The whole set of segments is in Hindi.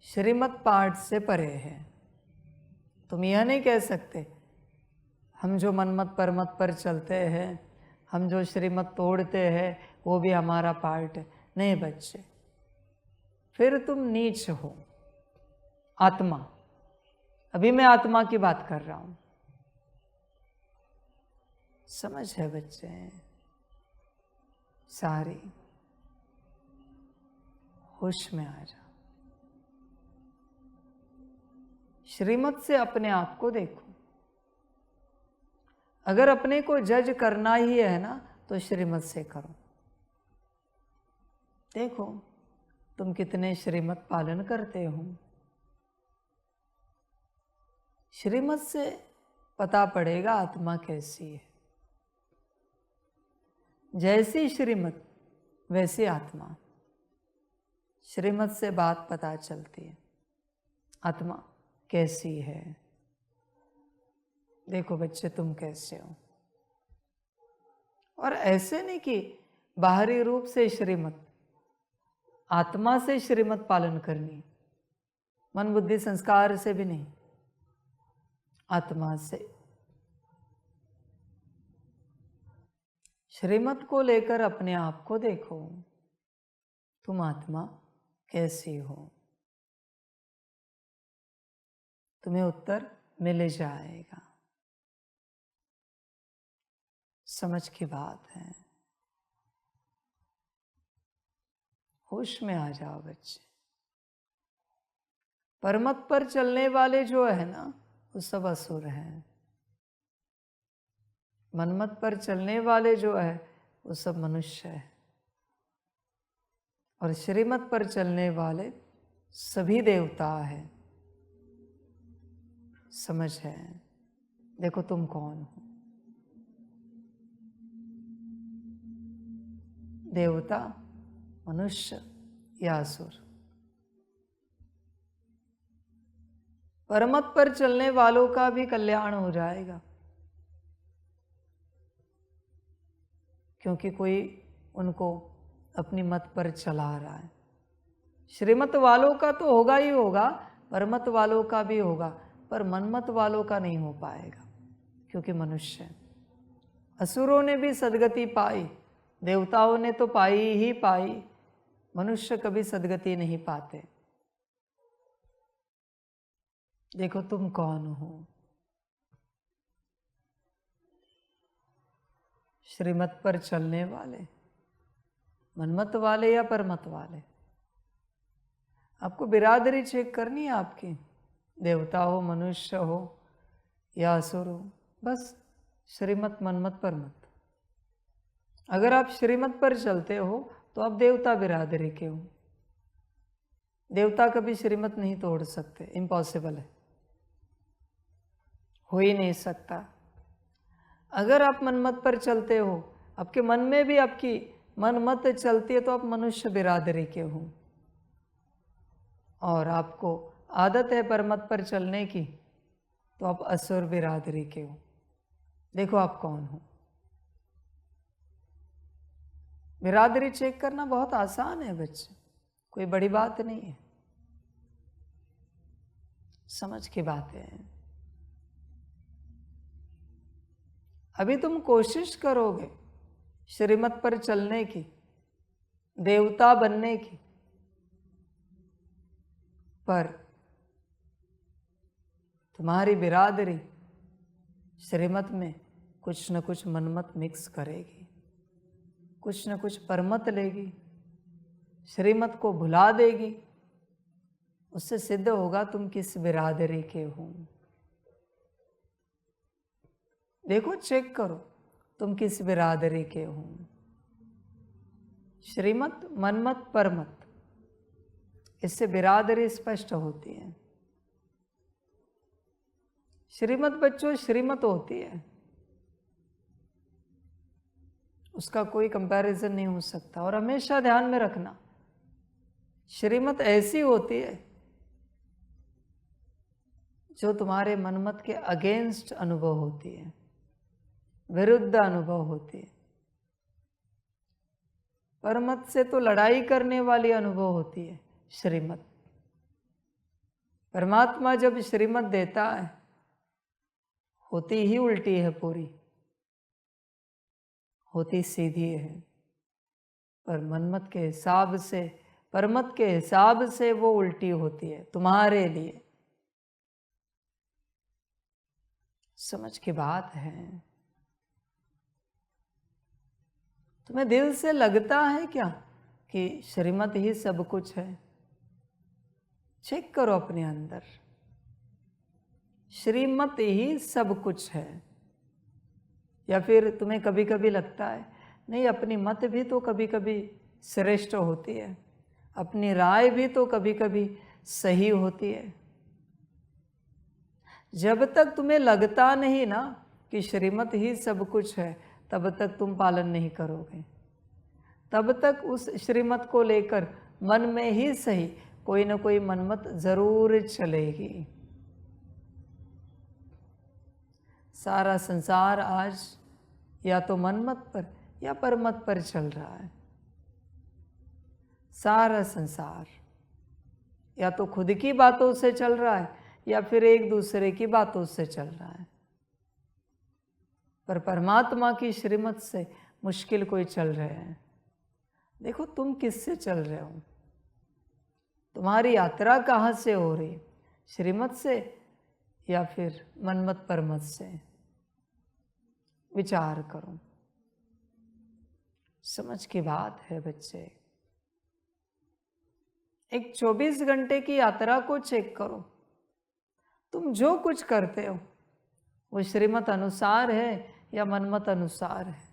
श्रीमत पाठ से परे है। तुम यह नहीं कह सकते हम जो मनमत परमत पर चलते हैं, हम जो श्रीमत तोड़ते हैं, वो भी हमारा पार्ट है। नहीं बच्चे, फिर तुम नीच हो। आत्मा, अभी मैं आत्मा की बात कर रहा हूं। समझ है बच्चे? सारी होश में आ जा। श्रीमत से अपने आप को देखो। अगर अपने को जज करना ही है ना, तो श्रीमत से करो। देखो तुम कितने श्रीमत पालन करते हो। श्रीमत से पता पड़ेगा आत्मा कैसी है। जैसी श्रीमत वैसी आत्मा। श्रीमत से बात पता चलती है आत्मा कैसी है। देखो बच्चे तुम कैसे हो। और ऐसे नहीं कि बाहरी रूप से श्रीमत, आत्मा से श्रीमत पालन करनी, मन बुद्धि संस्कार से भी नहीं, आत्मा से। श्रीमत को लेकर अपने आप को देखो, तुम आत्मा कैसी हो। तुम्हें उत्तर मिल जाएगा। समझ की बात है। होश में आ जाओ बच्चे। परमत पर चलने वाले जो है ना, वो सब असुर हैं। मनमत पर चलने वाले जो है वो सब मनुष्य है। और श्रीमत पर चलने वाले सभी देवता है। समझ है? देखो तुम कौन हो। देवता, मनुष्य या असुर। परमत पर चलने वालों का भी कल्याण हो जाएगा, क्योंकि कोई उनको अपनी मत पर चला रहा है। श्रीमत वालों का तो होगा ही होगा, परमत वालों का भी होगा, पर मनमत वालों का नहीं हो पाएगा, क्योंकि मनुष्य है। असुरों ने भी सदगति पाई, देवताओं ने तो पाई ही पाई, मनुष्य कभी सदगति नहीं पाते। देखो तुम कौन हो। श्रीमत पर चलने वाले, मनमत वाले या परमत वाले। आपको बिरादरी चेक करनी है आपकी, देवता हो, मनुष्य हो या असुर हो। बस श्रीमत, मनमत, परमत। अगर आप श्रीमत पर चलते हो तो आप देवता बिरादरी के हो। देवता कभी श्रीमत नहीं तोड़ सकते, इम्पॉसिबल है, हो ही नहीं सकता। अगर आप मनमत पर चलते हो, आपके मन में भी आपकी मनमत चलती है, तो आप मनुष्य बिरादरी के हो। और आपको आदत है परमत पर चलने की, तो आप असुर बिरादरी के हो। देखो आप कौन हो। बिरादरी चेक करना बहुत आसान है बच्चे, कोई बड़ी बात नहीं है। समझ की बात है। अभी तुम कोशिश करोगे श्रीमत पर चलने की, देवता बनने की, पर तुम्हारी बिरादरी श्रीमत में कुछ न कुछ मनमत मिक्स करेगी, कुछ न कुछ परमत लेगी, श्रीमत को भुला देगी। उससे सिद्ध होगा तुम किस बिरादरी के हो। देखो चेक करो तुम किस बिरादरी के हो। श्रीमत, मनमत, परमत, इससे बिरादरी स्पष्ट होती है। श्रीमत बच्चों श्रीमत होती है, उसका कोई कंपैरिजन नहीं हो सकता। और हमेशा ध्यान में रखना, श्रीमत ऐसी होती है जो तुम्हारे मनमत के अगेंस्ट अनुभव होती है, विरुद्ध अनुभव होती है। परमत से तो लड़ाई करने वाली अनुभव होती है श्रीमत। परमात्मा जब श्रीमत देता है होती ही उल्टी है, पूरी होती सीधी है, पर मनमत के हिसाब से, परमत के हिसाब से वो उल्टी होती है तुम्हारे लिए। समझ की बात है। तुम्हें दिल से लगता है क्या कि श्रीमत ही सब कुछ है? चेक करो अपने अंदर, श्रीमत ही सब कुछ है। या फिर तुम्हें कभी कभी लगता है नहीं, अपनी मत भी तो कभी कभी श्रेष्ठ होती है, अपनी राय भी तो कभी कभी सही होती है। जब तक तुम्हें लगता नहीं ना कि श्रीमत ही सब कुछ है, तब तक तुम पालन नहीं करोगे। तब तक उस श्रीमत को लेकर मन में ही सही कोई ना कोई मनमत जरूर चलेगी। सारा संसार आज या तो मनमत पर या परमत पर चल रहा है। सारा संसार या तो खुद की बातों से चल रहा है या फिर एक दूसरे की बातों से चल रहा है, पर परमात्मा की श्रीमत से मुश्किल कोई चल रहे हैं। देखो तुम किससे चल रहे हो, तुम्हारी यात्रा कहाँ से हो रही, श्रीमत से या फिर मनमत परमत से? विचार करो। समझ की बात है बच्चे। एक 24 घंटे की यात्रा को चेक करो। तुम जो कुछ करते हो वो श्रीमत अनुसार है या मनमत अनुसार है?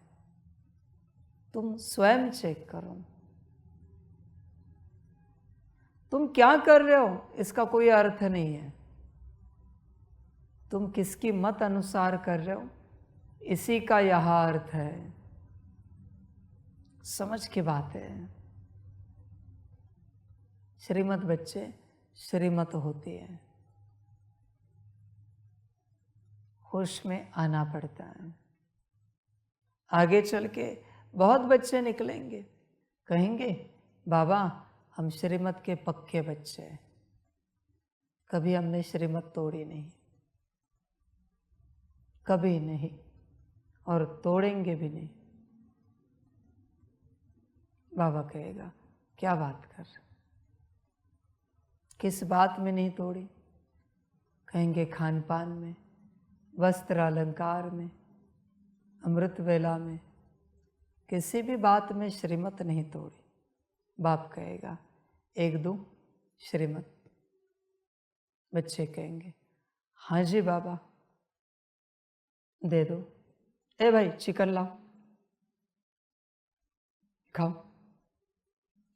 तुम स्वयं चेक करो। तुम क्या कर रहे हो इसका कोई अर्थ नहीं है, तुम किसकी मत अनुसार कर रहे हो इसी का यह अर्थ है। समझ की बात है। श्रीमत बच्चे, श्रीमत होती है, होश में आना पड़ता है। आगे चल के बहुत बच्चे निकलेंगे, कहेंगे बाबा हम श्रीमत के पक्के बच्चे हैं, कभी हमने श्रीमत तोड़ी नहीं, कभी नहीं, और तोड़ेंगे भी नहीं। बाबा कहेगा क्या बात कर, किस बात में नहीं तोड़ी? कहेंगे खान पान में, वस्त्र अलंकार में, अमृत वेला में, किसी भी बात में श्रीमत नहीं तोड़ी। बाप कहेगा एक दो श्रीमत। बच्चे कहेंगे हाँ जी बाबा दे दो। ए भाई चिकन लाओ खाओ,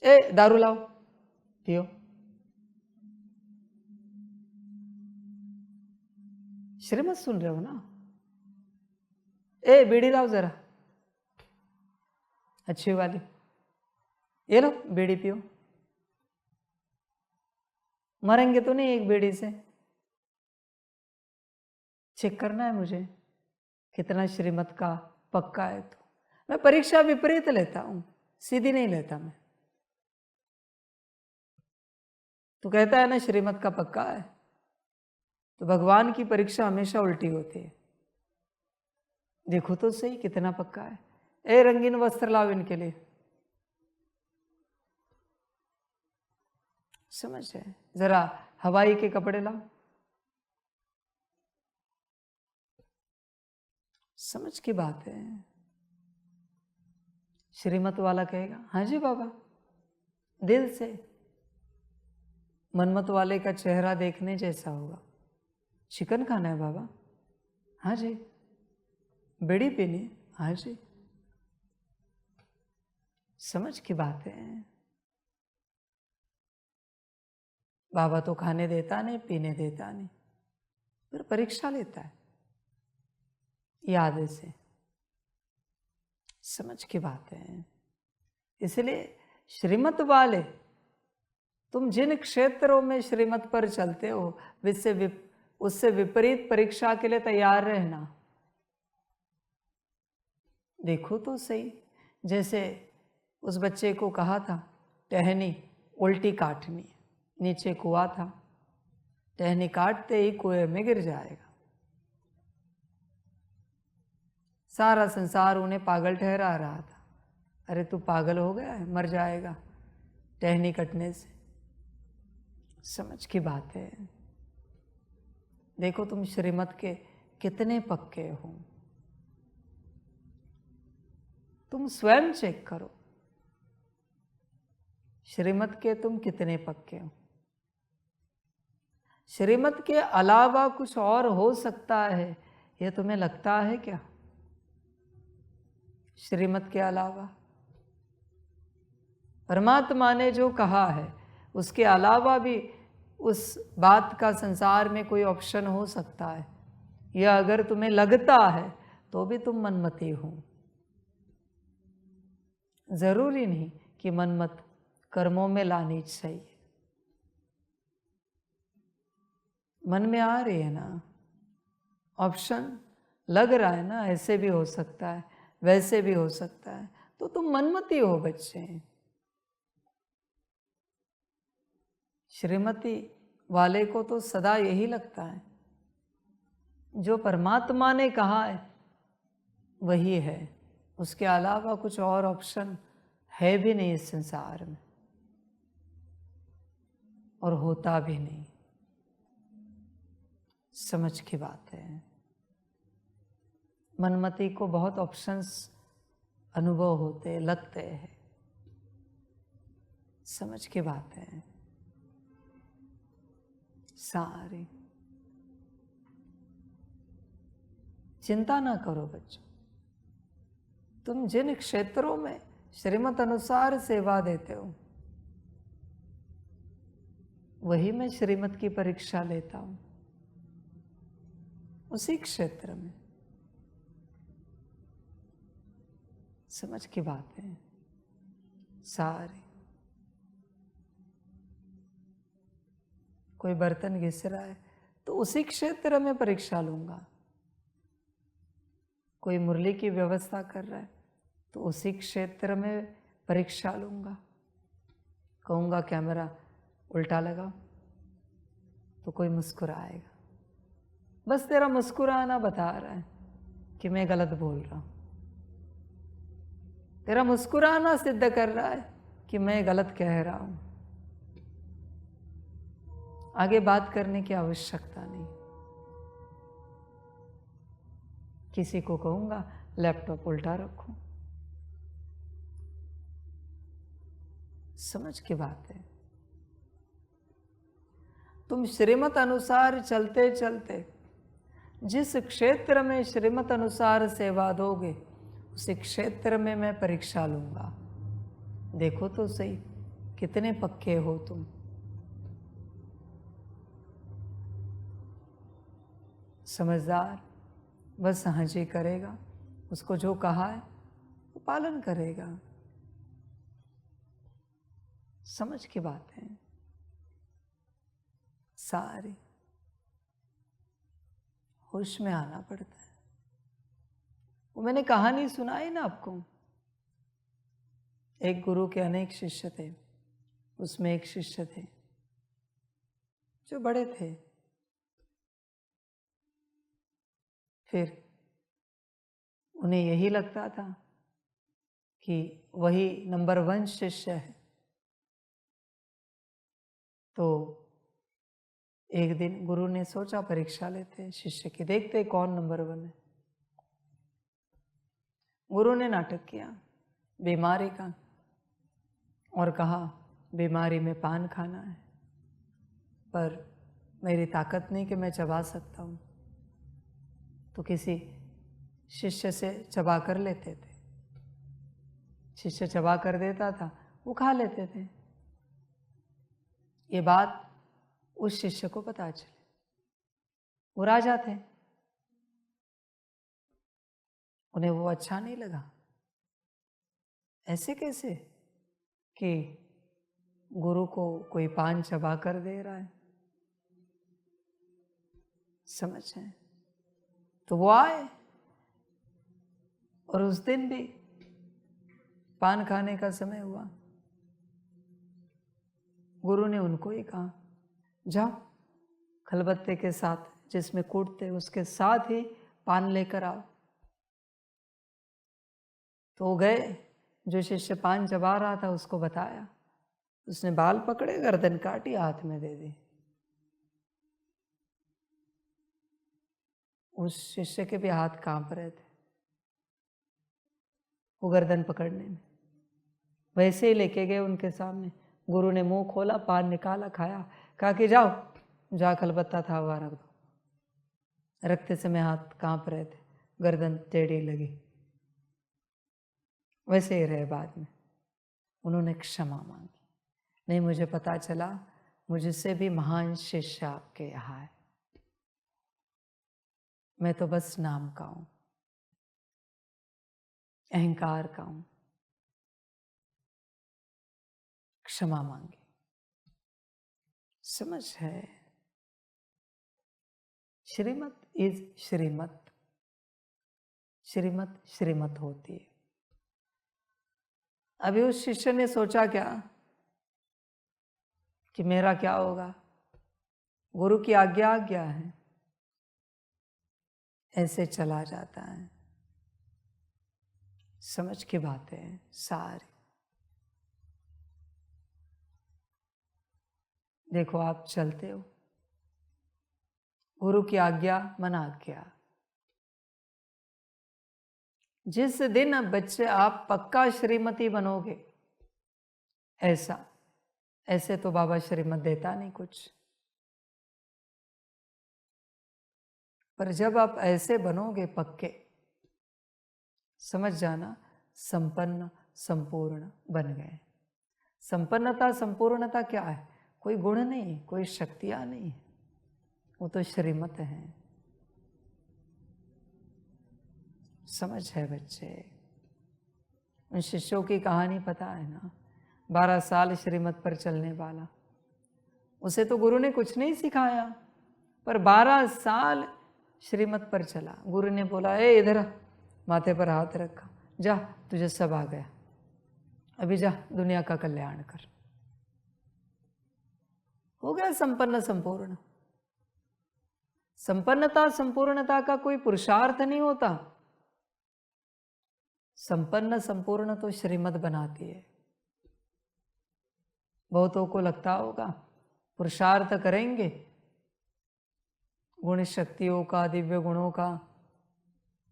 ए दारू लाओ पियो। श्रीमत सुन रहे हो ना? ए बीड़ी लाओ जरा अच्छी वाली, ये लो बीड़ी पियो। मरेंगे तो नहीं एक बीड़ी से? चेक करना है मुझे कितना श्रीमत का पक्का है। तो मैं परीक्षा विपरीत लेता हूं, सीधी नहीं लेता मैं। तो कहता है ना श्रीमत का पक्का है, तो भगवान की परीक्षा हमेशा उल्टी होती है। देखो तो सही कितना पक्का है। ए रंगीन वस्त्र लाओ इनके लिए। समझ है? जरा हवाई के कपड़े लाओ। समझ की बात है। श्रीमत वाला कहेगा हाँ जी बाबा दिल से। मनमत वाले का चेहरा देखने जैसा होगा। चिकन खाना है बाबा? हाँ जी। बीड़ी पीनी? हाँ जी। समझ की बात है। बाबा तो खाने देता नहीं, पीने देता नहीं, फिर परीक्षा लेता है याद से। समझ की बात है। इसलिए श्रीमत वाले, तुम जिन क्षेत्रों में श्रीमत पर चलते हो उससे विपरीत परीक्षा के लिए तैयार रहना। देखो तो सही, जैसे उस बच्चे को कहा था टहनी उल्टी काटनी, नीचे कुआं था, टहनी काटते ही कुएं में गिर जाएगा। सारा संसार उन्हें पागल ठहरा रहा था। अरे तू पागल हो गया है, मर जाएगा टहनी कटने से। समझ की बात है। देखो तुम श्रीमत के कितने पक्के हो, तुम स्वयं चेक करो श्रीमत के तुम कितने पक्के हो। श्रीमत के अलावा कुछ और हो सकता है यह तुम्हें लगता है क्या? श्रीमत के अलावा परमात्मा ने जो कहा है उसके अलावा भी उस बात का संसार में कोई ऑप्शन हो सकता है। यह अगर तुम्हें लगता है तो भी तुम मनमती हो। जरूरी नहीं कि मनमत कर्मों में लानी चाहिए। मन में आ रही है ना ऑप्शन, लग रहा है ना ऐसे भी हो सकता है वैसे भी हो सकता है, तो तुम मनमती हो बच्चे। श्रीमती वाले को तो सदा यही लगता है जो परमात्मा ने कहा है वही है, उसके अलावा कुछ और ऑप्शन है भी नहीं इस संसार में, और होता भी नहीं। समझ की बात है। मनमती को बहुत ऑप्शंस अनुभव होते लगते हैं। समझ की बात है सारी। चिंता ना करो बच्चों, तुम जिन क्षेत्रों में श्रीमत अनुसार सेवा देते हो वही मैं श्रीमत की परीक्षा लेता हूं। उसी क्षेत्र में। समझ की बात है सारी। कोई बर्तन घिस रहा है तो उसी क्षेत्र में परीक्षा लूंगा। कोई मुरली की व्यवस्था कर रहा है तो उसी क्षेत्र में परीक्षा लूंगा। कहूंगा कैमरा उल्टा लगाओ तो कोई मुस्कुराएगा। बस तेरा मुस्कुराना बता रहा है कि मैं गलत बोल रहा हूं। तेरा मुस्कुराना सिद्ध कर रहा है कि मैं गलत कह रहा हूं। आगे बात करने की आवश्यकता नहीं। किसी को कहूंगा लैपटॉप उल्टा रखो। समझ की बात है। तुम श्रीमत अनुसार चलते चलते जिस क्षेत्र में श्रीमत अनुसार सेवा दोगे उस क्षेत्र में मैं परीक्षा लूंगा। देखो तो सही कितने पक्के हो तुम। समझदार बस हाँ जी करेगा, उसको जो कहा है वो पालन करेगा। समझ की बात है सारी। होश में आना पड़ता है। वो मैंने कहानी सुनाई ना आपको। एक गुरु के अनेक शिष्य थे, उसमें एक शिष्य थे जो बड़े थे। फिर उन्हें यही लगता था कि वही नंबर 1 शिष्य है। तो एक दिन गुरु ने सोचा परीक्षा लेते हैं शिष्य की, देखते कौन नंबर 1 है। गुरु ने नाटक किया बीमारी का और कहा बीमारी में पान खाना है, पर मेरी ताकत नहीं कि मैं चबा सकता हूँ। तो किसी शिष्य से चबा कर लेते थे। शिष्य चबा कर देता था, वो खा लेते थे। ये बात उस शिष्य को पता चली। वो राजा थे, उन्हें वो अच्छा नहीं लगा। ऐसे कैसे कि गुरु को कोई पान चबा कर दे रहा है। समझे? तो वो आए और उस दिन भी पान खाने का समय हुआ। गुरु ने उनको ही कहा जाओ खलबत्ते के साथ जिसमें कूटते उसके साथ ही पान लेकर आओ। तो गए, जो शिष्य पान चबा रहा था उसको बताया, उसने बाल पकड़े, गर्दन काटी, हाथ में दे दी। उस शिष्य के भी हाथ कांप रहे थे वो गर्दन पकड़ने में। वैसे ही लेके गए उनके सामने। गुरु ने मुंह खोला, पान निकाला, खाया, कहा कि जाओ, जा खलबत्ता था वहां रख दो। रखते समय हाथ कांप रहे थे, गर्दन टेढ़ी लगी। वैसे ही रहे। बाद में उन्होंने क्षमा मांगी, नहीं मुझे पता चला मुझसे भी महान शिष्य आपके यहाँ है, मैं तो बस नाम का हूं, अहंकार का हूं। क्षमा मांगी। समझ है? श्रीमत इज श्रीमत। श्रीमत श्रीमत होती है। अभी उस शिष्य ने सोचा क्या कि मेरा क्या होगा, गुरु की आज्ञा आज्ञा है, ऐसे चला जाता है। समझ की बातें हैं सारी। देखो आप चलते हो, गुरु की आज्ञा मन आज्ञा। जिस दिन बच्चे आप पक्का श्रीमती बनोगे, ऐसे तो बाबा श्रीमत देता नहीं कुछ, पर जब आप ऐसे बनोगे पक्के, समझ जाना संपन्न संपूर्ण बन गए। संपन्नता संपूर्णता क्या है? कोई गुण नहीं, कोई शक्तियां नहीं, वो तो श्रीमत है। समझ है बच्चे? उन शिष्यों की कहानी पता है ना, 12 साल श्रीमत पर चलने वाला, उसे तो गुरु ने कुछ नहीं सिखाया, पर 12 साल श्रीमत पर चला। गुरु ने बोला, ए इधर माथे पर हाथ रखा, जा तुझे सब आ गया, अभी जा दुनिया का कल्याण कर। हो गया संपन्न संपूर्ण। संपन्नता संपूर्णता का कोई पुरुषार्थ नहीं होता। संपन्न संपूर्ण तो श्रीमत बनाती है। बहुतों को लगता होगा पुरुषार्थ करेंगे गुण शक्तियों का, दिव्य गुणों का,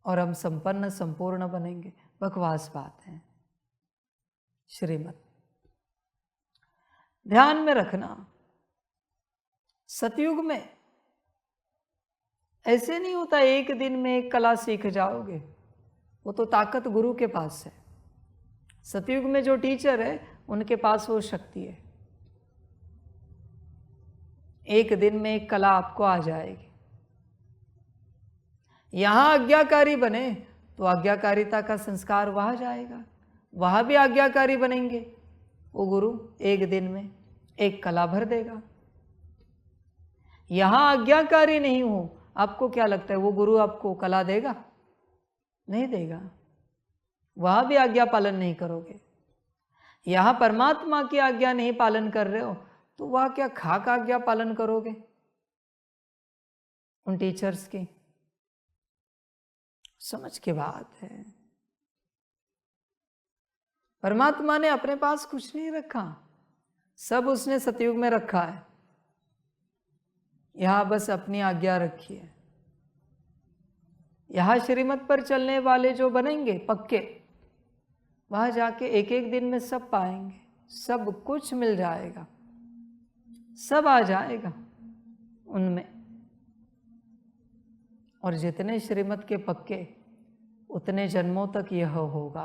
और हम संपन्न संपूर्ण बनेंगे। बकवास बात है। श्रीमत ध्यान में रखना, सतयुग में ऐसे नहीं होता एक दिन में एक कला सीख जाओगे, वो तो ताकत गुरु के पास है। सतयुग में जो टीचर है उनके पास वो शक्ति है, एक दिन में एक कला आपको आ जाएगी। यहां आज्ञाकारी बने तो आज्ञाकारिता का संस्कार वहां जाएगा, वहां भी आज्ञाकारी बनेंगे, वो गुरु एक दिन में एक कला भर देगा। यहां आज्ञाकारी नहीं हो, आपको क्या लगता है वो गुरु आपको कला देगा? नहीं देगा। वहां भी आज्ञा पालन नहीं करोगे। यहां परमात्मा की आज्ञा नहीं पालन कर रहे हो तो वहां क्या खाक आज्ञा पालन करोगे उन टीचर्स की? समझ की बात है। परमात्मा ने अपने पास कुछ नहीं रखा, सब उसने सतयुग में रखा है। यहां बस अपनी आज्ञा रखी है। यहां श्रीमत पर चलने वाले जो बनेंगे पक्के, वहां जाके एक एक दिन में सब पाएंगे, सब कुछ मिल जाएगा, सब आ जाएगा उनमें। और जितने श्रीमत के पक्के उतने जन्मों तक यह होगा।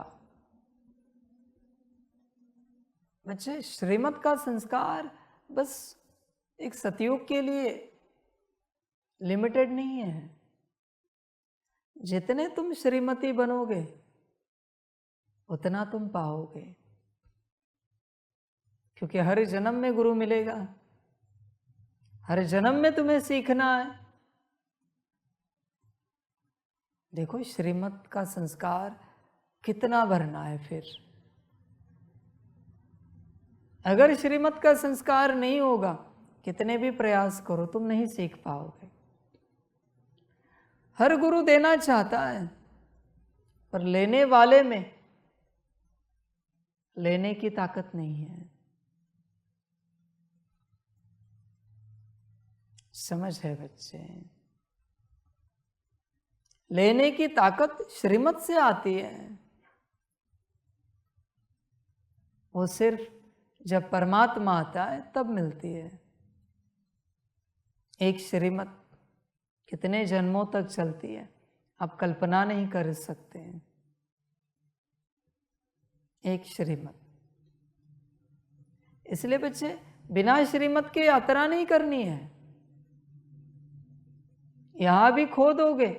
बच्चे, श्रीमत का संस्कार बस एक सतयुग के लिए लिमिटेड नहीं है। जितने तुम श्रीमती बनोगे उतना तुम पाओगे, क्योंकि हर जन्म में गुरु मिलेगा, हर जन्म में तुम्हें सीखना है। देखो श्रीमत का संस्कार कितना भरना है। फिर अगर श्रीमत का संस्कार नहीं होगा कितने भी प्रयास करो तुम नहीं सीख पाओगे। हर गुरु देना चाहता है, पर लेने वाले में लेने की ताकत नहीं है। समझ है बच्चे? लेने की ताकत श्रीमत से आती है। वो सिर्फ जब परमात्मा आता है तब मिलती है। एक श्रीमत कितने जन्मों तक चलती है आप कल्पना नहीं कर सकते हैं। एक श्रीमत। इसलिए बच्चे बिना श्रीमत के यात्रा नहीं करनी है। यहां भी खो दोगे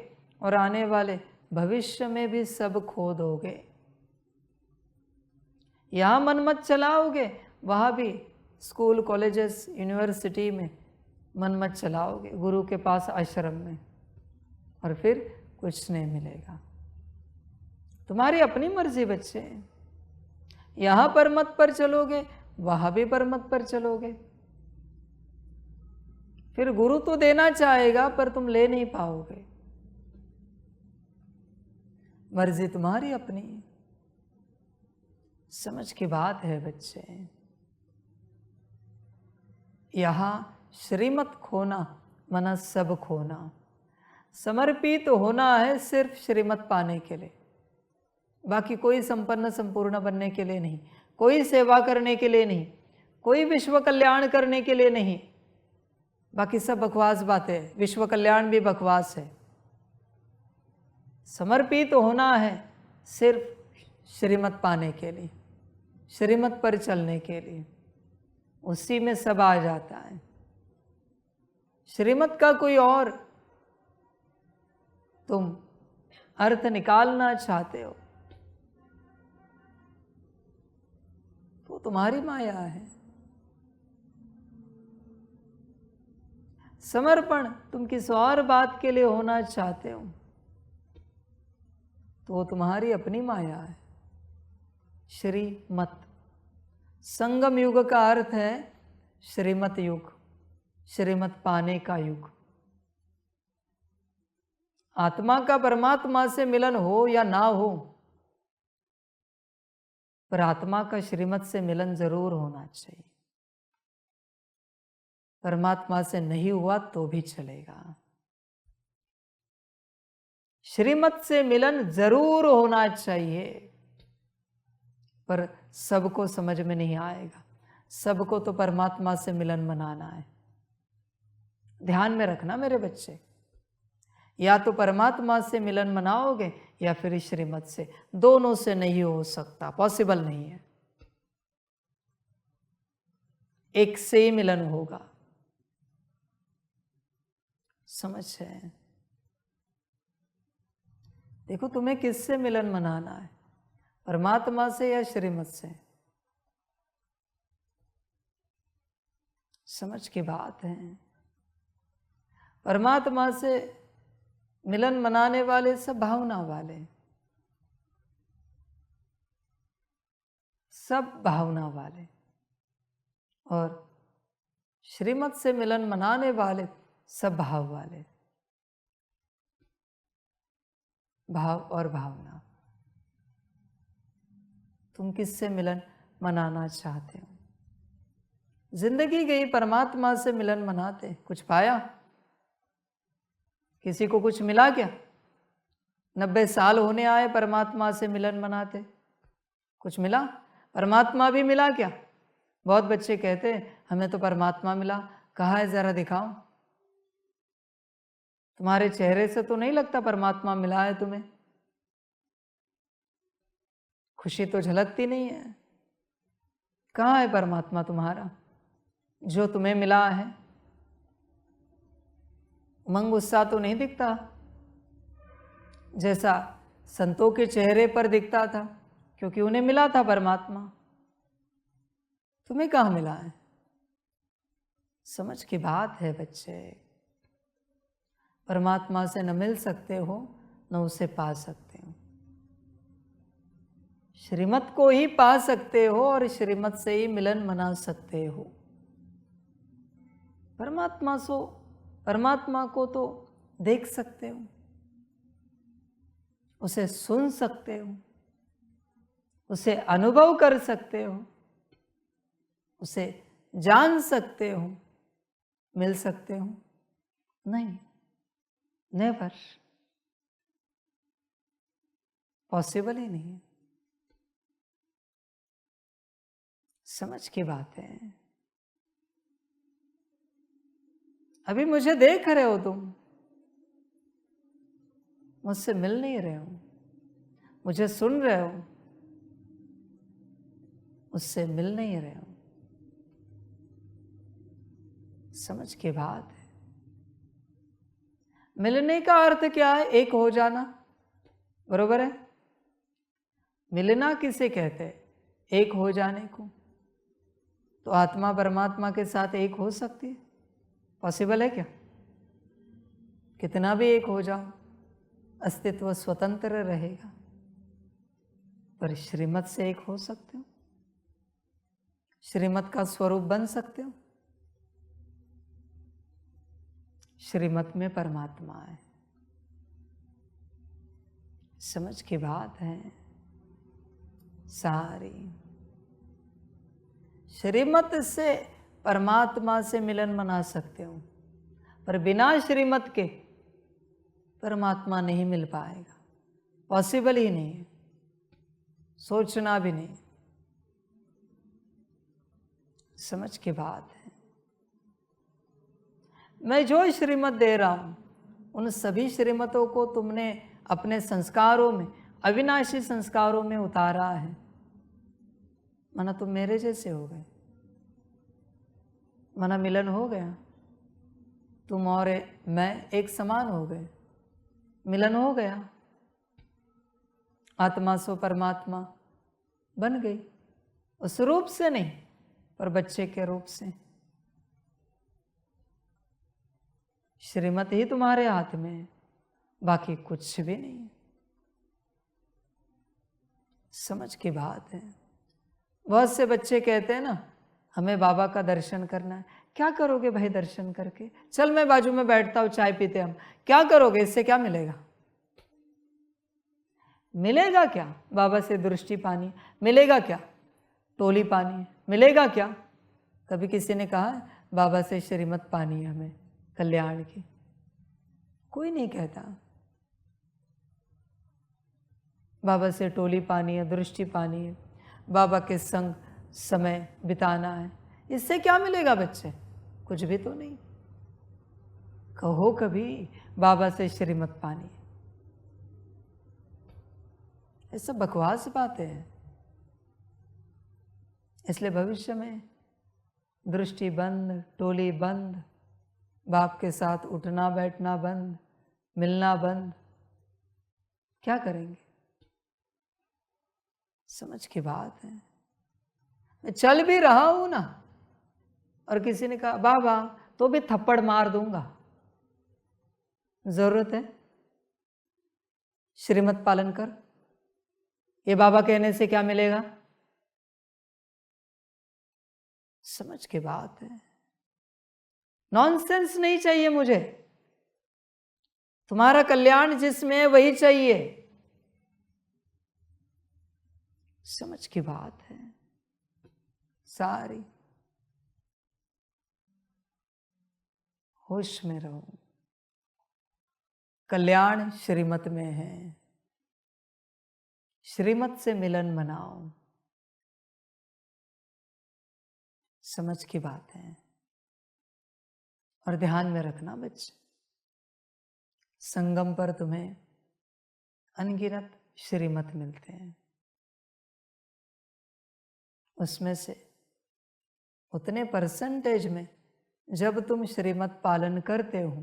और आने वाले भविष्य में भी सब खो दोगे। यहां मन मत चलाओगे, वहां भी स्कूल, कॉलेजेस, यूनिवर्सिटी में मन मत चलाओगे, गुरु के पास आश्रम में, और फिर कुछ नहीं मिलेगा। तुम्हारी अपनी मर्जी बच्चे। यहां पर मत पर चलोगे, वहां भी पर मत पर चलोगे। फिर गुरु तो देना चाहेगा पर तुम ले नहीं पाओगे। मर्जी तुम्हारी अपनी। समझ की बात है बच्चे। यहां श्रीमत खोना मना सब खोना। समर्पित होना है सिर्फ श्रीमत पाने के लिए, बाकी कोई संपन्न संपूर्ण बनने के लिए नहीं, कोई सेवा करने के लिए नहीं, कोई विश्व कल्याण करने के लिए नहीं। बाकी सब बकवास बातें, विश्व कल्याण भी बकवास है। समर्पित होना है सिर्फ श्रीमत पाने के लिए, श्रीमत पर चलने के लिए। उसी में सब आ जाता है। श्रीमत का कोई और तुम अर्थ निकालना चाहते हो तो तुम्हारी माया है। समर्पण तुम किसी और बात के लिए होना चाहते हो तो वो तुम्हारी अपनी माया है। श्रीमत, संगम युग का अर्थ है श्रीमत युग, श्रीमत पाने का युग। आत्मा का परमात्मा से मिलन हो या ना हो, पर आत्मा का श्रीमत से मिलन जरूर होना चाहिए। परमात्मा से नहीं हुआ तो भी चलेगा, श्रीमत से मिलन जरूर होना चाहिए। पर सबको समझ में नहीं आएगा। सबको तो परमात्मा से मिलन मनाना है। ध्यान में रखना मेरे बच्चे, या तो परमात्मा से मिलन मनाओगे या फिर श्रीमत से। दोनों से नहीं हो सकता, पॉसिबल नहीं है। एक से ही मिलन होगा। समझ है? देखो तुम्हें किससे मिलन मनाना है, परमात्मा से या श्रीमत से? समझ की बात है। परमात्मा से मिलन मनाने वाले सब भावना वाले, सब भावना वाले, और श्रीमत से मिलन मनाने वाले सब भाव वाले। भाव और भावना। तुम किससे मिलन मनाना चाहते हो? जिंदगी गई परमात्मा से मिलन मनाते, कुछ पाया? किसी को कुछ मिला क्या? 90 साल होने आए परमात्मा से मिलन मनाते, कुछ मिला? परमात्मा भी मिला क्या? बहुत बच्चे कहते हमें तो परमात्मा मिला। कहाँ है, जरा दिखाओ। तुम्हारे चेहरे से तो नहीं लगता परमात्मा मिला है तुम्हें। खुशी तो झलकती नहीं है। कहाँ है परमात्मा तुम्हारा जो तुम्हें मिला है? उमंग उत्साह तो नहीं दिखता जैसा संतों के चेहरे पर दिखता था, क्योंकि उन्हें मिला था परमात्मा। तुम्हें कहाँ मिला है? समझ की बात है बच्चे। परमात्मा से न मिल सकते हो न उसे पा सकते हो। श्रीमत को ही पा सकते हो और श्रीमत से ही मिलन मना सकते हो। परमात्मा को तो देख सकते हो, उसे सुन सकते हो, उसे अनुभव कर सकते हो, उसे जान सकते हो, मिल सकते हो? नहीं, नेवर, पॉसिबल ही नहीं है। समझ की बात है। अभी मुझे देख रहे हो तुम, मुझसे मिल नहीं रहे हो, मुझे सुन रहे हो, उससे मिल नहीं रहे हो। समझ की बात है। मिलने का अर्थ क्या है? एक हो जाना, बरोबर है? मिलना किसे कहते हैं? एक हो जाने को। तो आत्मा परमात्मा के साथ एक हो सकती है? पॉसिबल है क्या? कितना भी एक हो जाओ, अस्तित्व स्वतंत्र रहेगा, पर श्रीमत से एक हो सकते हो? श्रीमत का स्वरूप बन सकते हो? श्रीमत में परमात्मा है। समझ की बात है सारी। श्रीमत से परमात्मा से मिलन मना सकते हो, पर बिना श्रीमत के परमात्मा नहीं मिल पाएगा, पॉसिबल ही नहीं है, सोचना भी नहीं। समझ की बात है। मैं जो श्रीमत दे रहा हूं, उन सभी श्रीमतों को तुमने अपने संस्कारों में, अविनाशी संस्कारों में उतारा है, माना तुम मेरे जैसे हो गए, माना मिलन हो गया, तुम और मैं एक समान हो गए, मिलन हो गया, आत्मा सो परमात्मा बन गई। उस रूप से नहीं, पर बच्चे के रूप से। श्रीमत ही तुम्हारे हाथ में है, बाकी कुछ भी नहीं। समझ की बात है। बहुत से बच्चे कहते हैं ना, हमें बाबा का दर्शन करना है। क्या करोगे भाई दर्शन करके? चल मैं बाजू में बैठता हूं, चाय पीते हम। क्या करोगे? इससे क्या मिलेगा? मिलेगा क्या? बाबा से दृष्टि पानी मिलेगा क्या? टोली पानी मिलेगा क्या? कभी किसी ने कहा बाबा से श्रीमत पानी है हमें कल्याण की? कोई नहीं कहता। बाबा से टोली पानी है, दृष्टि पानी है, बाबा के संग समय बिताना है। इससे क्या मिलेगा बच्चे? कुछ भी तो नहीं। कहो कभी बाबा से श्रीमत पानी, ये सब बकवास बातें हैं। इसलिए भविष्य में दृष्टि बंद, टोली बंद, बाप के साथ उठना बैठना बंद, मिलना बंद, क्या करेंगे? समझ की बात है। मैं चल भी रहा हूं ना, और किसी ने कहा बाबा तो भी थप्पड़ मार दूंगा, जरूरत है? श्रीमत पालन कर, ये बाबा कहने से क्या मिलेगा? समझ की बात है। नॉनसेंस नहीं चाहिए मुझे, तुम्हारा कल्याण जिसमें है वही चाहिए। समझ की बात है सारी। होश में रहो, कल्याण श्रीमत में है। श्रीमत से मिलन मनाओ। समझ की बात है। और ध्यान में रखना बच्चे, संगम पर तुम्हें अनगिनत श्रीमत मिलते हैं, उसमें से उतने परसेंटेज में जब तुम श्रीमत पालन करते हो,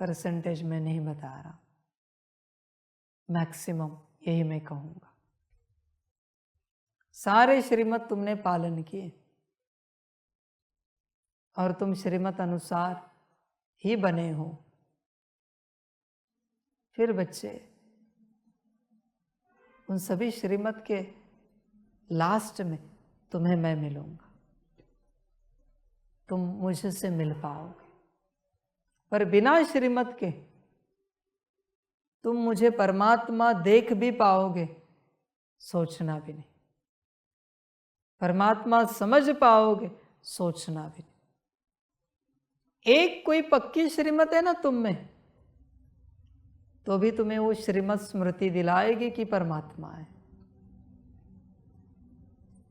परसेंटेज में नहीं बता रहा, मैक्सिमम यही मैं कहूंगा। सारे श्रीमत तुमने पालन किए और तुम श्रीमत अनुसार ही बने हो, फिर बच्चे उन सभी श्रीमत के लास्ट में तुम्हें मैं मिलूंगा, तुम मुझसे मिल पाओगे, पर बिना श्रीमत के तुम मुझे परमात्मा देख भी पाओगे सोचना भी नहीं, परमात्मा समझ पाओगे सोचना भी नहीं। एक कोई पक्की श्रीमत है ना तुम में, तो भी तुम्हें वो श्रीमत स्मृति दिलाएगी कि परमात्मा है।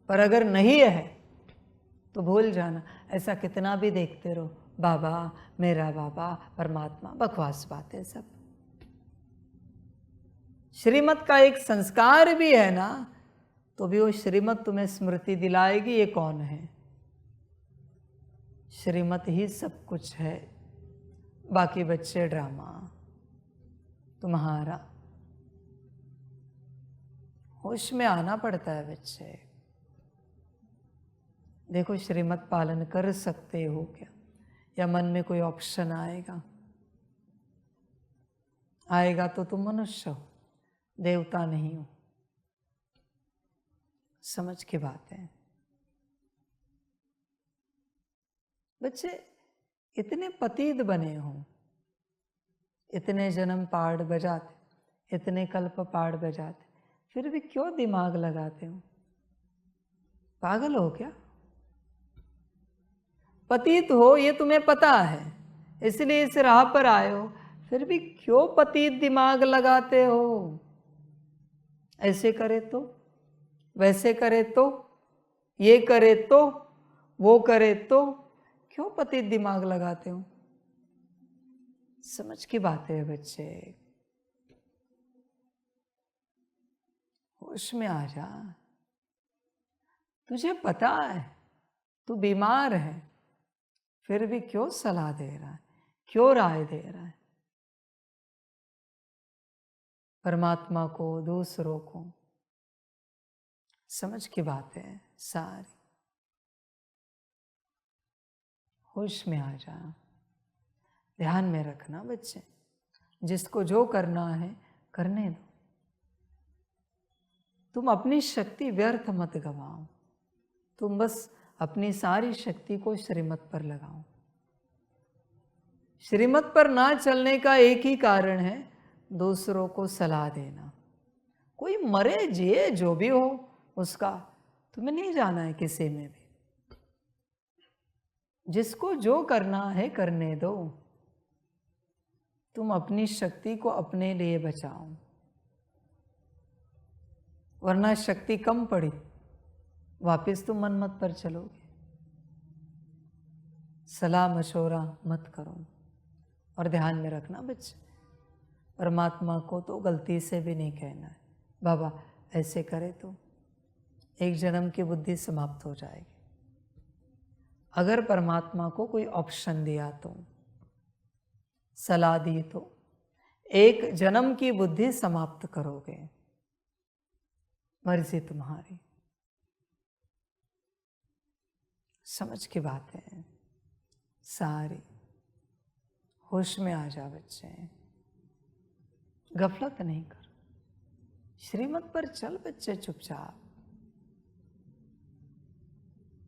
पर अगर नहीं है तो भूल जाना, ऐसा कितना भी देखते रहो, बाबा मेरा बाबा परमात्मा, बकवास बात है सब। श्रीमत का एक संस्कार भी है ना, तो भी वो श्रीमत तुम्हें स्मृति दिलाएगी ये कौन है। श्रीमत ही सब कुछ है, बाकी बच्चे ड्रामा तुम्हारा। होश में आना पड़ता है बच्चे। देखो श्रीमत पालन कर सकते हो क्या, या मन में कोई ऑप्शन आएगा तो तुम मनुष्य हो, देवता नहीं हो। समझ की बात है बच्चे। इतने पतित बने हो, इतने जन्म पाड़ बजाते, इतने कल्प पाड़ बजाते, फिर भी क्यों दिमाग लगाते हो? पागल हो क्या? पतित हो ये तुम्हें पता है, इसलिए इस राह पर आए हो, फिर भी क्यों पतित दिमाग लगाते हो? ऐसे करे तो, वैसे करे तो, ये करे तो, वो करे तो, क्यों पतित दिमाग लगाते हो? समझ की बात है बच्चे, होश में आ जा। तुझे पता है तू बीमार है, फिर भी क्यों सलाह दे रहा है, क्यों राय दे रहा है? परमात्मा को, दूसरों को। समझ की बात है सारी। होश में आ जा। ध्यान में रखना बच्चे, जिसको जो करना है करने दो। तुम अपनी शक्ति व्यर्थ मत गवाओ, तुम बस अपनी सारी शक्ति को श्रीमत पर लगाओ। श्रीमत पर ना चलने का एक ही कारण है, दूसरों को सलाह देना। कोई मरे जिए जो भी हो उसका तुम्हें नहीं जाना है किसी में भी। जिसको जो करना है करने दो। तुम अपनी शक्ति को अपने लिए बचाओ, वरना शक्ति कम पड़ी वापिस तुम मनमत पर चलोगे। सलाह मशवरा मत करो। और ध्यान में रखना बच्चे, परमात्मा को तो गलती से भी नहीं कहना है बाबा ऐसे करे तो, एक जन्म की बुद्धि समाप्त हो जाएगी। अगर परमात्मा को कोई ऑप्शन दिया तो, सलाह दी तो, एक जन्म की बुद्धि समाप्त करोगे। मर्जी तुम्हारी। समझ की बात है सारी। होश में आ जा बच्चे, गफलत नहीं कर। श्रीमत पर चल बच्चे, चुपचाप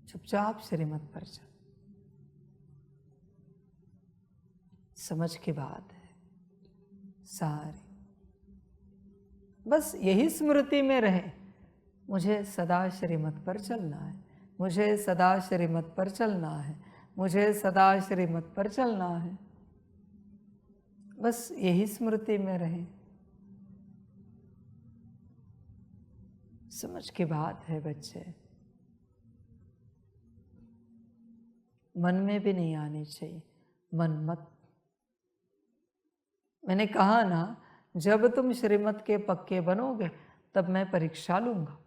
चुपचाप श्रीमत पर चल। समझ की बात है सारी। बस यही स्मृति में रहे, मुझे सदा श्रीमत पर चलना है, मुझे सदा श्रीमत पर चलना है, मुझे सदा श्रीमत पर चलना है। बस यही स्मृति में रहे। समझ की बात है बच्चे, मन में भी नहीं आनी चाहिए मनमत। मैंने कहा ना, जब तुम श्रीमत के पक्के बनोगे तब मैं परीक्षा लूंगा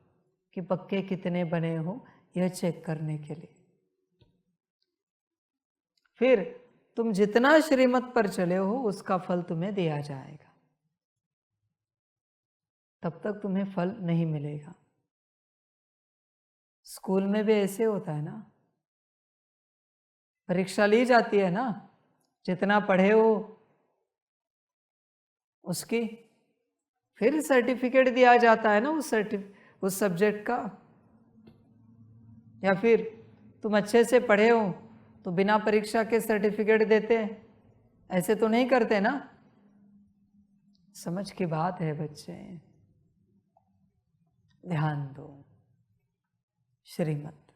कि पक्के कितने बने हो, यह चेक करने के लिए। फिर तुम जितना श्रीमत पर चले हो उसका फल तुम्हें दिया जाएगा, तब तक तुम्हें फल नहीं मिलेगा। स्कूल में भी ऐसे होता है ना, परीक्षा ली जाती है ना, जितना पढ़े हो उसकी, फिर सर्टिफिकेट दिया जाता है ना उस सब्जेक्ट का। या फिर तुम अच्छे से पढ़े हो तो बिना परीक्षा के सर्टिफिकेट देते हैं? ऐसे तो नहीं करते ना। समझ की बात है बच्चे, ध्यान दो, श्रीमत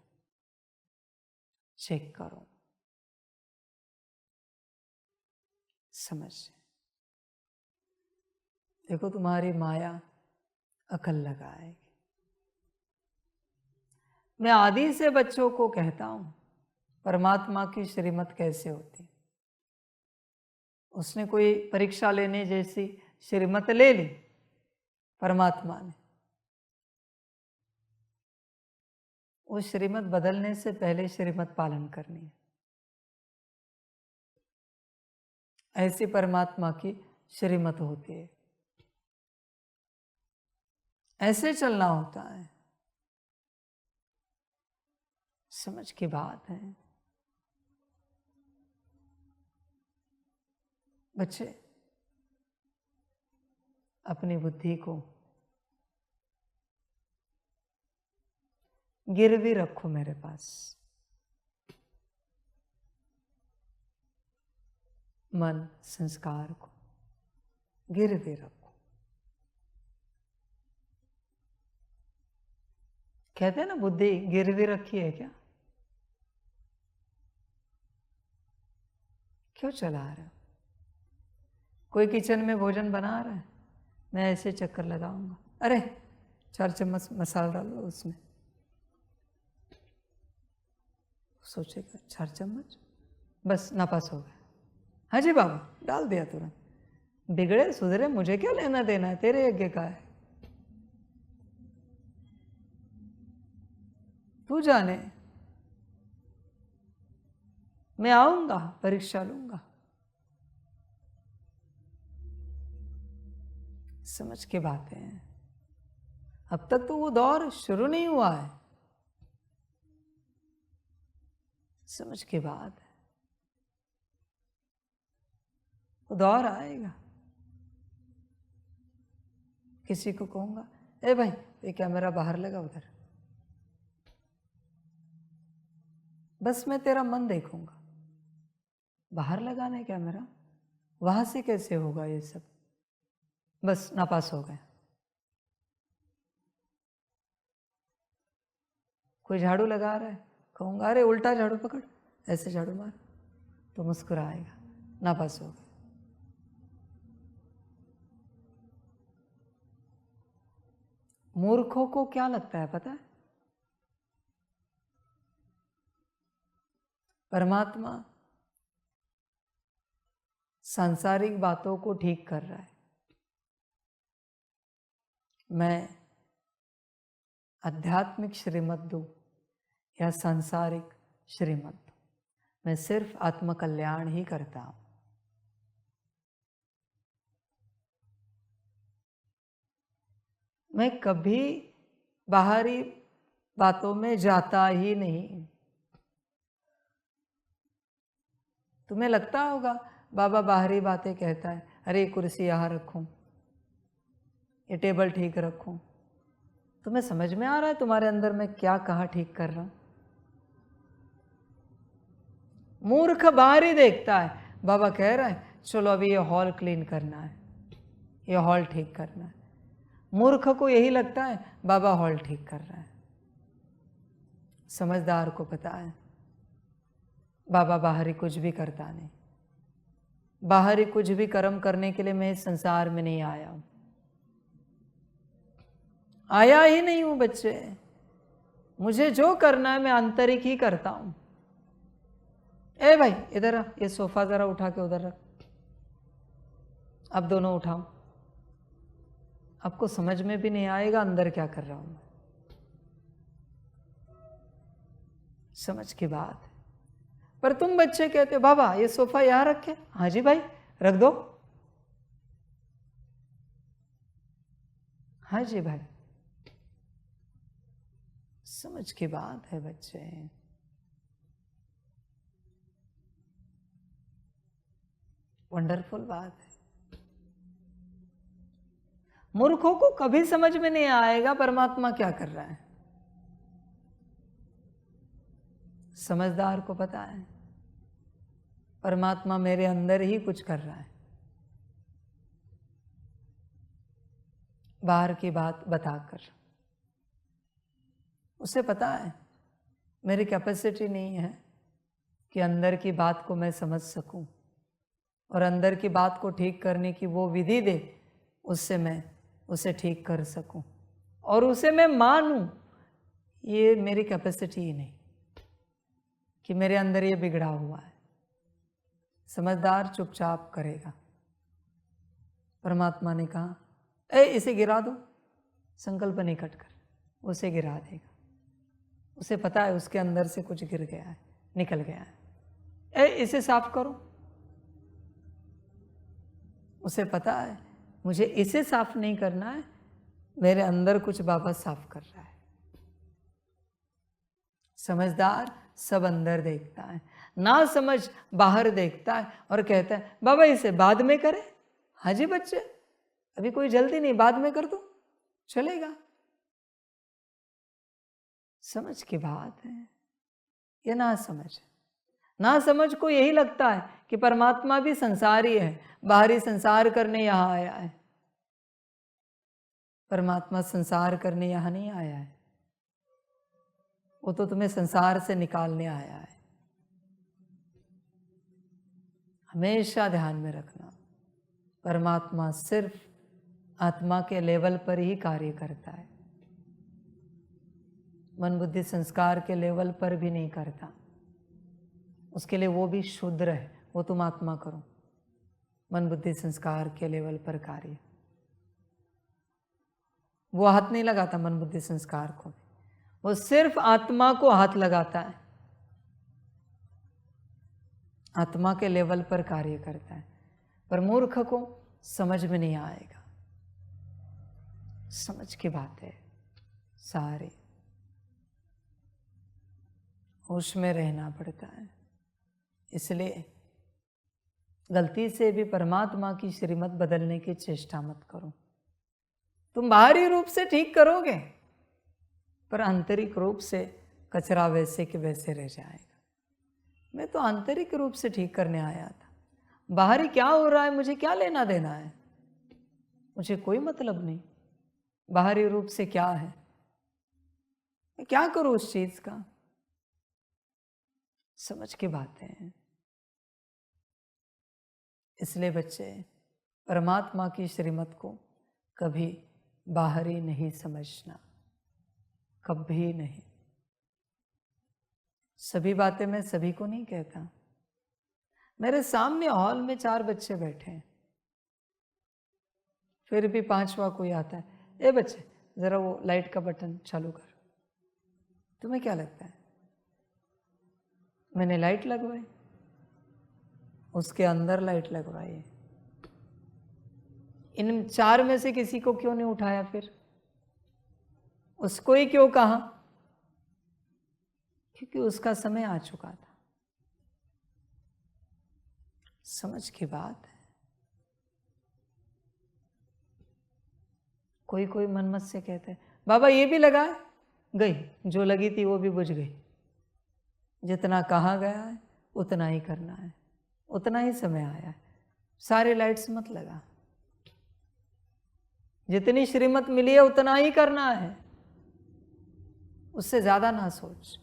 चेक करो, समझ। देखो तुम्हारी माया अकल लगाएगी। मैं आदि से बच्चों को कहता हूं परमात्मा की श्रीमत कैसे होती। उसने कोई परीक्षा लेने जैसी श्रीमत ले ली परमात्मा ने, उस श्रीमत बदलने से पहले श्रीमत पालन करनी है। ऐसी परमात्मा की श्रीमत होती है, ऐसे चलना होता है। समझ की बात है बच्चे। अपनी बुद्धि को गिरवी रखो मेरे पास। मन संस्कार को गिरवी रखो। कहते हैं ना बुद्धि गिरवी रखी है क्या? क्यों चला रहे हो? कोई किचन में भोजन बना रहा है, मैं ऐसे चक्कर लगाऊंगा, अरे 4 चम्मच मसाला डालो उसमें, सोचेगा 4 चम्मच, बस नापास हो गया। हाँ जी बाबा, डाल दिया तुरंत। बिगड़े सुधरे मुझे क्या लेना देना है, तेरे यज्ञ का है, तू जाने। मैं आऊंगा, परीक्षा लूंगा। समझ के बातें हैं। अब तक तो वो दौर शुरू नहीं हुआ है। समझ के बात है, वो दौर आएगा। किसी को कहूंगा, ए भाई ये कैमरा बाहर लगा उधर, बस मैं तेरा मन देखूंगा। बाहर लगाने कैमरा, वहां से कैसे होगा ये सब? बस नापास हो गए। कोई झाड़ू लगा रहा है, कहूंगा अरे उल्टा झाड़ू पकड़, ऐसे झाड़ू मार, तो मुस्कुराएगा, नापास हो गए। मूर्खों को क्या लगता है पता है? परमात्मा सांसारिक बातों को ठीक कर रहा है। मैं आध्यात्मिक श्रीमत दूं या सांसारिक श्रीमत दूं, मैं सिर्फ आत्मकल्याण ही करता हूं। मैं कभी बाहरी बातों में जाता ही नहीं। तुम्हें लगता होगा बाबा बाहरी बातें कहता है, अरे कुर्सी यहाँ रखूं, ये टेबल ठीक रखूं। तुम्हें समझ में आ रहा है तुम्हारे अंदर मैं क्या कहा ठीक कर रहा हूं? मूर्ख बाहरी देखता है, बाबा कह रहा है चलो अभी ये हॉल क्लीन करना है, ये हॉल ठीक करना है। मूर्ख को यही लगता है बाबा हॉल ठीक कर रहा है। समझदार को पता है बाबा बाहरी कुछ भी करता नहीं। बाहरी कुछ भी कर्म करने के लिए मैं इस संसार में नहीं आया हूं, आया ही नहीं हूं बच्चे। मुझे जो करना है मैं आंतरिक ही करता हूं। ए भाई इधर आ, ये सोफा जरा उठा के उधर रख, अब दोनों उठाओ। आपको समझ में भी नहीं आएगा अंदर क्या कर रहा हूं मैं। समझ की बात है। पर तुम बच्चे कहते हो बाबा ये सोफा यहां रखे, हाँ जी भाई रख दो, हाँ जी भाई। समझ की बात है बच्चे। वंडरफुल बात है। मूर्खों को कभी समझ में नहीं आएगा परमात्मा क्या कर रहा है। समझदार को पता है परमात्मा मेरे अंदर ही कुछ कर रहा है, बाहर की बात बताकर। उसे पता है मेरी कैपेसिटी नहीं है कि अंदर की बात को मैं समझ सकूं और अंदर की बात को ठीक करने की वो विधि दे, उससे मैं उसे ठीक कर सकूं और उसे मैं मानूं। ये मेरी कैपेसिटी ही नहीं कि मेरे अंदर ये बिगड़ा हुआ है। समझदार चुपचाप करेगा। परमात्मा ने कहा, इसे गिरा दो, संकल्प निकट कर, उसे गिरा देगा। उसे पता है उसके अंदर से कुछ गिर गया है, निकल गया है। इसे साफ करो, उसे पता है मुझे इसे साफ नहीं करना है, मेरे अंदर कुछ बाबा साफ कर रहा है। समझदार सब अंदर देखता है, ना समझ बाहर देखता है और कहता है बाबा इसे बाद में करें। हाँ जी बच्चे, अभी कोई जल्दी नहीं, बाद में कर दो, चलेगा। समझ की बात है या ना समझ? ना समझ को यही लगता है कि परमात्मा भी संसारी है, बाहरी संसार करने यहां आया है। परमात्मा संसार करने यहां नहीं आया है, वो तो तुम्हें संसार से निकालने आया है। हमेशा ध्यान में रखना, परमात्मा सिर्फ आत्मा के लेवल पर ही कार्य करता है, मन बुद्धि संस्कार के लेवल पर भी नहीं करता। उसके लिए वो भी शूद्र है, वो तुम आत्मा करो। मन बुद्धि संस्कार के लेवल पर कार्य, वो हाथ नहीं लगाता मन बुद्धि संस्कार को, वो सिर्फ आत्मा को हाथ लगाता है, आत्मा के लेवल पर कार्य करता है। पर मूर्ख को समझ में नहीं आएगा। समझ की बात है, सारे होश में रहना पड़ता है। इसलिए गलती से भी परमात्मा की श्रीमत बदलने की चेष्टा मत करो। तुम बाहरी रूप से ठीक करोगे पर आंतरिक रूप से कचरा वैसे के वैसे रह जाएगा। मैं तो आंतरिक रूप से ठीक करने आया था, बाहरी क्या हो रहा है मुझे क्या लेना देना है, मुझे कोई मतलब नहीं। बाहरी रूप से क्या है, मैं क्या करूं उस चीज का। समझ की बातें हैं। इसलिए बच्चे परमात्मा की श्रीमत को कभी बाहरी नहीं समझना, कभी नहीं। सभी बातें मैं सभी को नहीं कहता। मेरे सामने हॉल में 4 बच्चे बैठे हैं, फिर भी 5वां कोई आता है, ए बच्चे जरा वो लाइट का बटन चालू कर। तुम्हें क्या लगता है मैंने लाइट लगवाई? उसके अंदर लाइट लगवाई है। इन 4 में से किसी को क्यों नहीं उठाया? फिर उसको ही क्यों कहा? क्योंकि उसका समय आ चुका था। समझ की बात है। कोई कोई मनमत से कहते हैं बाबा ये भी लगाए, गई जो लगी थी वो भी बुझ गई। जितना कहा गया है उतना ही करना है, उतना ही समय आया है। सारे लाइट्स मत लगा, जितनी श्रीमत मिली है उतना ही करना है, उससे ज्यादा ना सोच।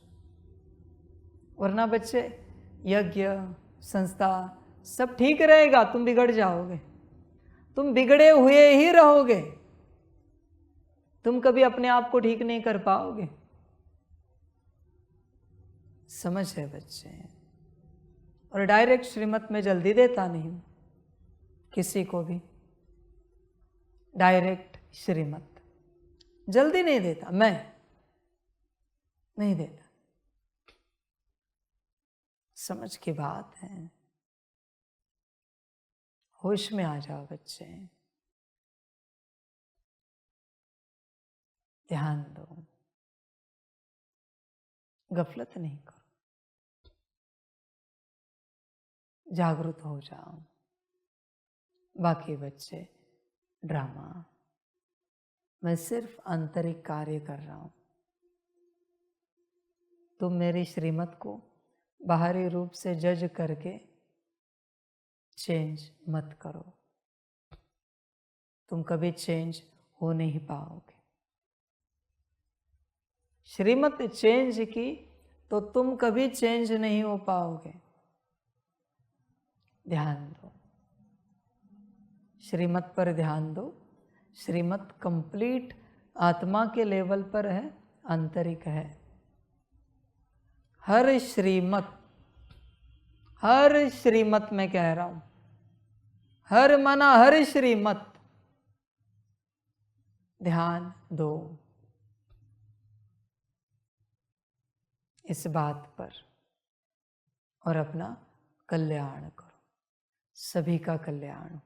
वरना बच्चे यज्ञ संस्था सब ठीक रहेगा, तुम बिगड़ जाओगे, तुम बिगड़े हुए ही रहोगे, तुम कभी अपने आप को ठीक नहीं कर पाओगे। समझ है बच्चे। और डायरेक्ट श्रीमत में जल्दी देता नहीं हूं किसी को भी, डायरेक्ट श्रीमत जल्दी नहीं देता, मैं नहीं देता। समझ की बात है। होश में आ जाओ बच्चे, ध्यान दो, गफलत नहीं करो, जागरूक हो जाओ। बाकी बच्चे ड्रामा, मैं सिर्फ आंतरिक कार्य कर रहा हूं। तुम मेरी श्रीमत को बाहरी रूप से जज करके चेंज मत करो, तुम कभी चेंज हो नहीं पाओगे। श्रीमत चेंज की तो तुम कभी चेंज नहीं हो पाओगे। ध्यान दो, श्रीमत पर ध्यान दो। श्रीमत कंप्लीट आत्मा के लेवल पर है, आंतरिक है। हर श्रीमत मैं कह रहा हूं, हर मना हर श्रीमत ध्यान दो इस बात पर और अपना कल्याण करो, सभी का कल्याण हो।